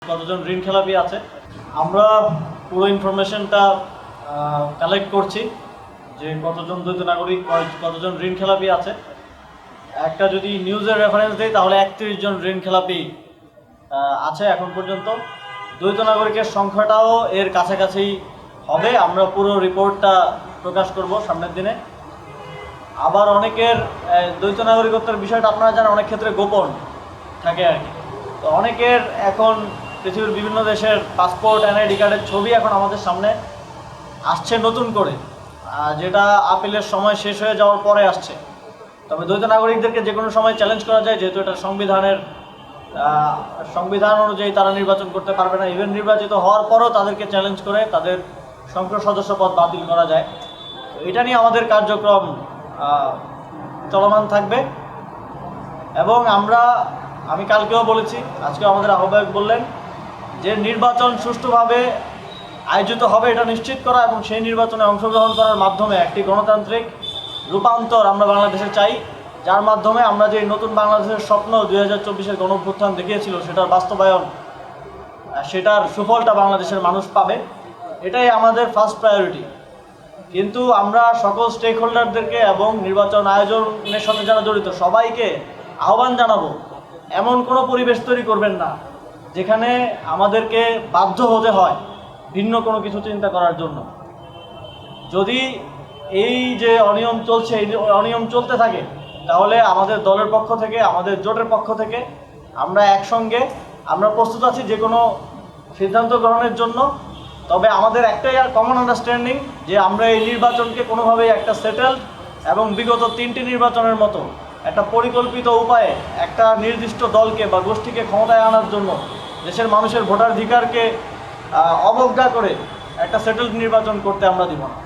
কতজন ঋণ খেলাপি আছে আমরা পুরো ইনফরমেশনটা কালেক্ট করছি যে কতজন দ্বৈত নাগরিক কতজন ঋণ খেলাপি আছে। একটা যদি নিউজের রেফারেন্স দেয় তাহলে 31 জন ঋণ খেলাপি আছে এখন পর্যন্ত। দ্বৈত নাগরিকের সংখ্যাটাও এর কাছাকাছি হবে। আমরা পুরো রিপোর্টটা প্রকাশ করব সামনের দিনে। আবার অনেকের দ্বৈত নাগরিকত্বের বিষয়টা আপনারা জানেন অনেক ক্ষেত্রে গোপন থাকে আর কি। তো অনেকের এখন পৃথিবীর বিভিন্ন দেশের পাসপোর্ট এনআইডি কার্ডের ছবি এখন আমাদের সামনে আসছে নতুন করে, যেটা আপিলের সময় শেষ হয়ে যাওয়ার পরে আসছে। তবে দ্বৈত নাগরিকদেরকে যে কোনো সময় চ্যালেঞ্জ করা যায়, যেহেতু এটা সংবিধান অনুযায়ী তারা নির্বাচন করতে পারবে না। ইভেন নির্বাচিত হওয়ার পরও তাদেরকে চ্যালেঞ্জ করে তাদের সংসদ সদস্য পদ বাতিল করা যায়। এটা নিয়ে আমাদের কার্যক্রম চলমান থাকবে। এবং আমি কালকেও বলেছি, আজকেও আমাদের আহ্বায়ক বললেন যে নির্বাচন সুষ্ঠুভাবে আয়োজিত হবে এটা নিশ্চিত করা এবং সেই নির্বাচনে অংশগ্রহণ করার মাধ্যমে একটি গণতান্ত্রিক রূপান্তর আমরা বাংলাদেশে চাই, যার মাধ্যমে আমরা যে নতুন বাংলাদেশের স্বপ্ন 2024-এর গণঅভ্যুত্থান দেখিয়েছিল সেটার বাস্তবায়ন, সেটার সুফলটা বাংলাদেশের মানুষ পাবে। এটাই আমাদের ফার্স্ট প্রায়োরিটি। কিন্তু আমরা সকল স্টেক হোল্ডারদেরকে এবং নির্বাচন আয়োজনের সাথে যারা জড়িত সবাইকে আহ্বান জানাবো, এমন কোনো পরিবেশ তৈরি করবেন না যেখানে আমাদেরকে বাধ্য হতে হয় ভিন্ন কোনো কিছু চিন্তা করার জন্য। যদি এই যে অনিয়ম চলছে, এই অনিয়ম চলতে থাকে, তাহলে আমাদের দলের পক্ষ থেকে, আমাদের জোটের পক্ষ থেকে আমরা একসঙ্গে প্রস্তুত আছি যে কোনো সিদ্ধান্ত গ্রহণের জন্য। তবে আমাদের একটাই আর কমন আন্ডারস্ট্যান্ডিং যে আমরা এই নির্বাচনকে কোনোভাবেই একটা সেটেলড এবং বিগত 3টি নির্বাচনের মতো একটা পরিকল্পিত উপায়ে একটা নির্দিষ্ট দলকে বা গোষ্ঠীকে ক্ষমতায় আনার জন্য দেশের মানুষের ভোটাধিকারকে অবজ্ঞা করে একটা সেটেলড নির্বাচন করতে আমরা দিব না।